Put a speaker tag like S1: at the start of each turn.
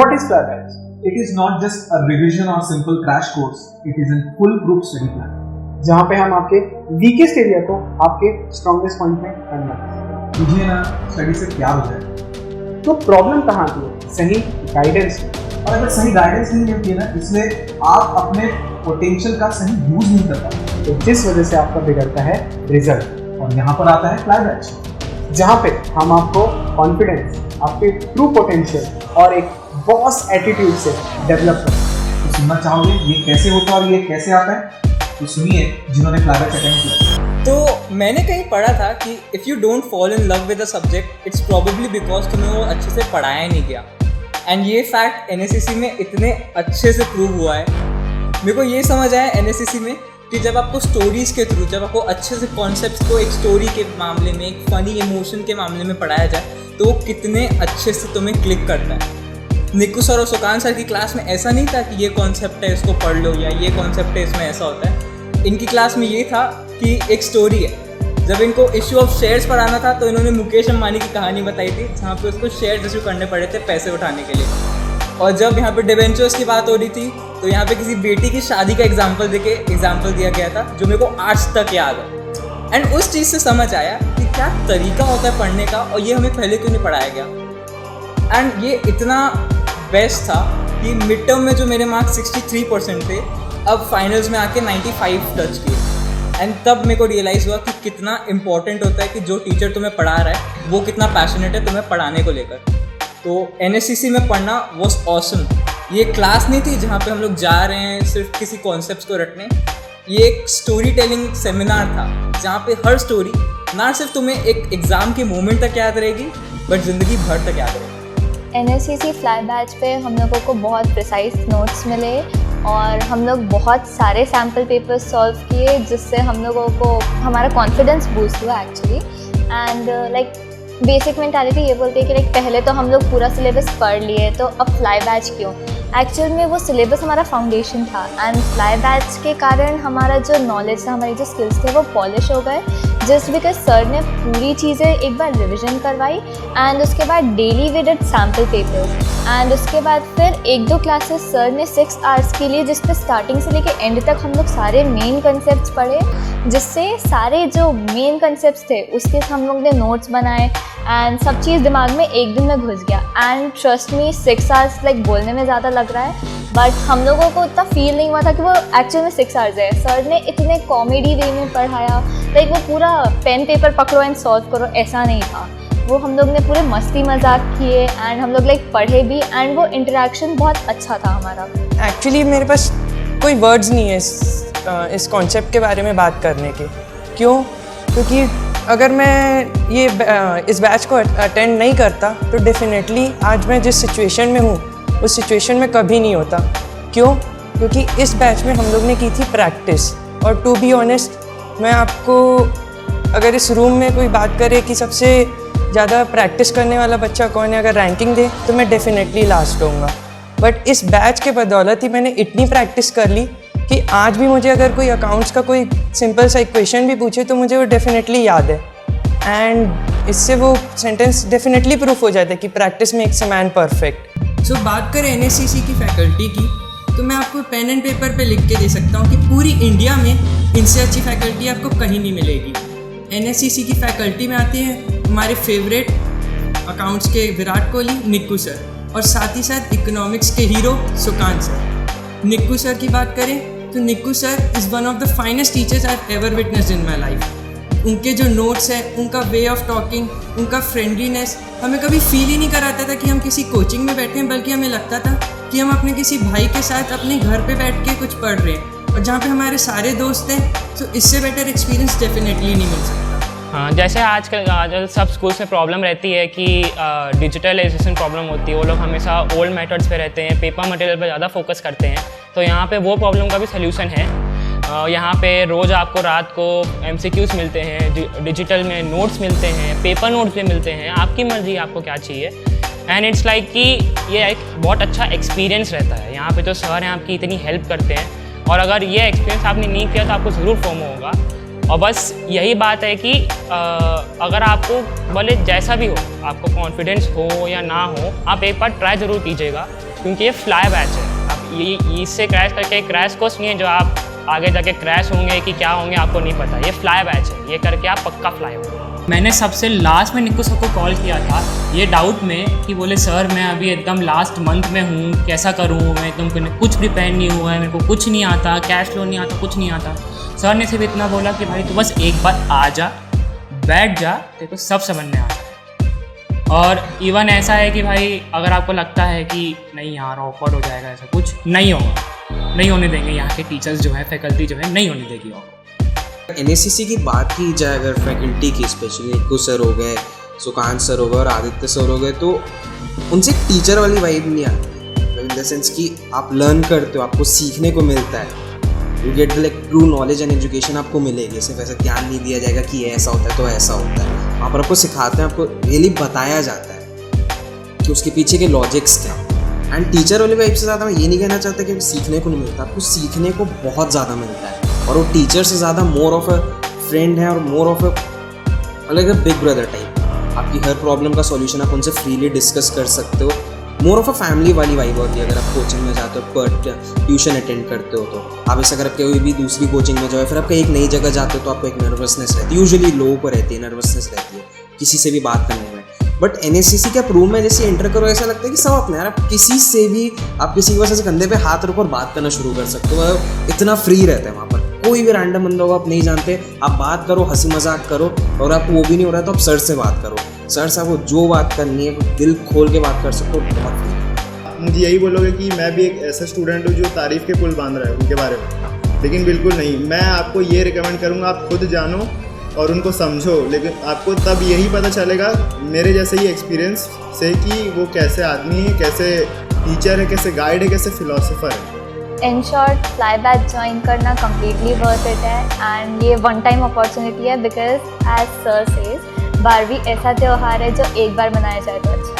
S1: What is FlyBatch?
S2: It is not just a revision or simple crash course. It is a full group study plan.
S1: जहाँ पे हम आपके weakest area को आपके strongest point में convert करते हैं।
S2: मुझे ना स्टडी से प्यार हो जाए।
S1: तो प्रॉब्लम कहाँ आती है? सही गाइडेंस।
S2: और अगर सही गाइडेंस नहीं मिलती है ना, इसलिए आप अपने पोटेंशियल का सही यूज नहीं कर पाते,
S1: तो जिस वजह से आपका बिगड़ता है रिजल्ट।
S2: और यहाँ पर आता है FlyBatch,
S1: जहाँ पे हम आपको कॉन्फिडेंस, आपके ट्रू पोटेंशियल और एक बॉस एटीट्यूड से डेवलप करते हैं।
S2: तो सुनना चाहोगे ये कैसे होता है और ये कैसे आता है? तो सुनिए जिन्होंने FlyBatch अटेंड किया।
S3: तो मैंने कहीं पढ़ा था कि if you don't fall in love with a subject, it's probably because तुम्हें वो अच्छे से पढ़ाया नहीं गया। एंड ये फैक्ट NSCC में इतने अच्छे से प्रूव हुआ है। मेरे को ये समझ आया NSCC में कि जब आपको स्टोरीज़ के थ्रू, जब आपको अच्छे से कॉन्सेप्ट्स को एक स्टोरी के मामले में, एक फ़नी इमोशन के मामले में पढ़ाया जाए, तो वो कितने अच्छे से तुम्हें क्लिक करता है। निक्कू सर और सुकान सर की क्लास में ऐसा नहीं था कि ये कॉन्सेप्ट है इसको पढ़ लो, या ये कॉन्सेप्ट है इसमें ऐसा होता है। इनकी क्लास में ये था कि एक स्टोरी है। जब इनको इशू ऑफ शेयर्स पढ़ाना था तो इन्होंने मुकेश अंबानी की कहानी बताई थी, जहाँ पे उसको शेयर्स इशू करने पड़े थे पैसे उठाने के लिए। और जब यहाँ पे डिवेंचर्स की बात हो रही थी तो यहाँ पे किसी बेटी की शादी का एग्जाम्पल दिया गया था, जो मेरे को आज तक याद है। एंड उस चीज़ से समझ आया कि क्या तरीका होता है पढ़ने का, और ये हमें पहले क्यों नहीं पढ़ाया गया। एंड ये इतना बेस्ट था कि मिड टर्म में जो मेरे मार्क्स 63% थे, अब फाइनल्स में आके 95 टच किए। एंड तब मेरे को रियलाइज़ हुआ कि कितना इंपॉर्टेंट होता है कि जो टीचर तुम्हें पढ़ा रहा है वो कितना पैशनेट है तुम्हें पढ़ाने को लेकर। तो NSCC में पढ़ना वॉज ऑसम। ये क्लास नहीं थी जहाँ पे हम लोग जा रहे हैं सिर्फ किसी कॉन्सेप्ट्स को रटने। ये एक स्टोरी टेलिंग सेमिनार था, जहाँ पे हर स्टोरी ना सिर्फ तुम्हें एक एग्ज़ाम के मोमेंट तक याद रहेगी, बट ज़िंदगी भर तक याद रहेगी।
S4: NSCC FlyBatch पे हम लोगों को बहुत प्रिसाइज नोट्स मिले और हम लोग बहुत सारे सैम्पल पेपर्स सॉल्व किए, जिससे हम लोगों को हमारा कॉन्फिडेंस बूस्ट हुआ actually. And like basic mentality ये बोलती है कि लाइक पहले तो हम लोग पूरा सिलेबस पढ़ लिए, तो अब FlyBatch क्यों? एक्चुअल में वो सिलेबस हमारा फाउंडेशन था, एंड FlyBatch के कारण हमारा जो नॉलेज था, हमारी जो स्किल्स थे वो पॉलिश हो गए, जस्ट बिकॉज सर ने पूरी चीज़ें एक बार रिविजन करवाई। एंड उसके बाद daily we did sample papers, and उसके बाद फिर 1-2 क्लासेस सर ने 6 आवर्स के लिए, जिस पे स्टार्टिंग से लेके एंड तक हम लोग सारे मेन कंसेप्ट्स पढ़े, जिससे सारे जो मेन कंसेप्ट्स थे उसके हम लोग ने नोट्स बनाए, एंड सब चीज़ दिमाग में एक दिन में घुस गया। And trust me 6 hours like बोलने में ज़्यादा लग रहा है, बट हम लोगों को उतना फील नहीं हुआ था कि वो एक्चुअल में 6 आवर्स है। सर ने इतने कॉमेडी वे में पढ़ाया, लाइक वो पूरा पेन पेपर पकड़ो एंड सॉल्व करो ऐसा नहीं था। वो हम लोग ने पूरे मस्ती मजाक किए, एंड हम लोग लाइक पढ़े भी, एंड वो इंटरेक्शन बहुत अच्छा था हमारा।
S5: एक्चुअली मेरे पास कोई वर्ड्स नहीं है इस कॉन्सेप्ट के बारे में बात करने के। क्यों? क्योंकि अगर मैं ये इस बैच को अटेंड नहीं करता तो डेफिनेटली आज मैं जिस सिचुएशन में हूँ उस सिचुएशन में कभी नहीं होता। क्यों? क्योंकि इस बैच में हम लोग ने की थी प्रैक्टिस। और टू बी ऑनेस्ट, मैं आपको अगर इस रूम में कोई बात करे कि सबसे ज़्यादा प्रैक्टिस करने वाला बच्चा कौन है, अगर रैंकिंग दे तो मैं डेफिनेटली लास्ट होऊंगा। बट इस बैच के बदौलत ही मैंने इतनी प्रैक्टिस कर ली कि आज भी मुझे अगर कोई अकाउंट्स का कोई सिंपल सा इक्वेशन भी पूछे तो मुझे वो डेफिनेटली याद है। एंड इससे वो सेंटेंस डेफिनेटली प्रूफ हो जाता है कि practice makes a man perfect.
S3: So बात करें NSCC की फैकल्टी की, तो मैं आपको पेन एंड पेपर पे लिख के दे सकता हूँ कि पूरी इंडिया में इनसे अच्छी फैकल्टी आपको कहीं नहीं मिलेगी। NSCC की फैकल्टी में आते हैं हमारे फेवरेट अकाउंट्स के विराट कोहली, निक्कू सर, और साथ ही साथ इकोनॉमिक्स के हीरो सुकान सर। निक्कू सर की बात करें तो निक्कू sir is one of the finest teachers I have ever witnessed in my life. उनके जो नोट्स हैं, उनका वे ऑफ टॉकिंग, उनका फ्रेंडलीनेस हमें कभी फील ही नहीं कराता था कि हम किसी कोचिंग में बैठे हैं, बल्कि हमें लगता था कि हम अपने किसी भाई के साथ अपने घर पे बैठ के कुछ पढ़ रहे हैं, और जहाँ पे हमारे सारे दोस्त हैं। तो इससे बेटर एक्सपीरियंस डेफिनेटली नहीं मिल सकता।
S6: हाँ, जैसे आजकल सब स्कूल्स में प्रॉब्लम रहती है कि डिजिटलाइजेशन प्रॉब्लम होती है। वो लोग हमेशा ओल्ड मेथड्स पे रहते हैं, पेपर मटेरियल पे ज़्यादा फोकस करते हैं। तो यहाँ पे वो प्रॉब्लम का भी सल्यूशन है। यहाँ पे रोज़ आपको रात को MCQs मिलते हैं, डिजिटल में नोट्स मिलते हैं, पेपर नोट्स भी मिलते हैं। आपकी मर्ज़ी आपको क्या चाहिए। एंड इट्स लाइक कि ये एक बहुत अच्छा एक्सपीरियंस रहता है। यहाँ पे जो सर हैं आपकी इतनी हेल्प करते हैं, और अगर ये एक्सपीरियंस आपने नहीं किया तो आपको ज़रूर फॉर्म होगा। और बस यही बात है कि अगर आपको भले जैसा भी हो, आपको कॉन्फिडेंस हो या ना हो, आप एक बार ट्राई ज़रूर कीजिएगा, क्योंकि ये फ्लाई बैच है। आप ये इससे क्रैश करके क्रैश कोर्स नहीं है जो आप आगे जाके क्रैश होंगे कि क्या होंगे आपको नहीं पता। ये फ्लाई बैच है, ये करके आप पक्का फ्लाई होंगे। मैंने सबसे लास्ट में निक्कू सर को कॉल किया था ये डाउट में कि बोले सर मैं अभी एकदम लास्ट मंथ में हूँ, कैसा करूँ, मैं एकदम कुछ प्रिपेयर नहीं हुआ है, मेरे को कुछ नहीं आता, कैश फ्लो नहीं आता, कुछ नहीं आता। सर ने सिर्फ इतना बोला कि भाई तू बस एक बार आ जा, बैठ जा, तेरे को सब समझ में आ जाए। और इवन ऐसा है कि भाई अगर आपको लगता है कि नहीं यार ऑफर हो जाएगा, ऐसा कुछ नहीं होगा, नहीं होने देंगे। यहाँ के टीचर्स जो है, फैकल्टी जो है, नहीं होने देगी ऑफर।
S7: एनएससीसी की बात की जाए अगर फैकल्टी की, स्पेशली निक्कू सर हो गए, सुकांत सर हो गए और आदित्य सर हो गए, तो उनसे टीचर वाली वाइब नहीं आती। इन द सेंस कि आप लर्न करते हो, आपको सीखने को मिलता है, you get like true knowledge and education आपको मिलेगी। सिर्फ ऐसा ज्ञान नहीं दिया जाएगा कि ये ऐसा होता है तो ऐसा होता है। वहाँ पर आपको सिखाते हैं, आपको रियली बताया जाता है कि उसके पीछे के लॉजिक्स क्या हैं। एंड टीचर वाली वाइब से ज़्यादा मैं ये नहीं कहना चाहता कि सीखने को नहीं मिलता, आपको सीखने को बहुत ज़्यादा मिलता है। और वो टीचर से ज़्यादा मोर ऑफ अ फ्रेंड है और more of a big brother type. आपकी हर प्रॉब्लम का सॉल्यूशन आप उनसे फ्रीली डिस्कस कर सकते हो। मोर ऑफ अ फैमिली वाली वाइब होती है। अगर आप कोचिंग में जाते हो, ट्यूशन अटेंड करते हो, तो आप ऐसा अगर कोई भी दूसरी कोचिंग में जाओ, फिर आप एक नई जगह जाते हो तो आपको एक नर्वसनेस रहती है, यूजुअली लोगों को रहती है, नर्वसनेस रहती है किसी से भी बात करने में। बट एनएससीसी के रूम में जैसे एंटर करो, ऐसा लगता है कि सब अपने यार, आप किसी से भी, आप किसी के पास कंधे पे हाथ रखो और बात करना शुरू कर सकते हो। इतना फ्री रहता है वहाँ पर। कोई भी रैंडम बंदा हो, आप नहीं जानते, आप बात करो, हंसी मजाक करो, और आपको वो भी नहीं हो रहा तो आप सर से बात करो। सर से आपको जो बात करनी है वो दिल खोल के बात कर सकते हो, बहुत फ्री।
S8: मुझे यही बोलोगे कि मैं भी एक ऐसा स्टूडेंट हूँ जो तारीफ़ के पुल बांध रहा है उनके बारे में, लेकिन बिल्कुल नहीं। मैं आपको ये रिकमेंड करूँगा, आप खुद जानो और उनको समझो, लेकिन आपको तब यही पता चलेगा मेरे जैसे ही एक्सपीरियंस से कि वो कैसे आदमी है, कैसे टीचर है, कैसे गाइड है, कैसे फिलोसोफर है।
S4: In short, fly batch join करना कम्प्लीटली वर्थ इट है एंड ये वन टाइम अपॉर्चुनिटी है, बिकॉज एज सर सेज 12वीं ऐसा त्यौहार है जो एक बार मनाया जाए तो अच्छा है।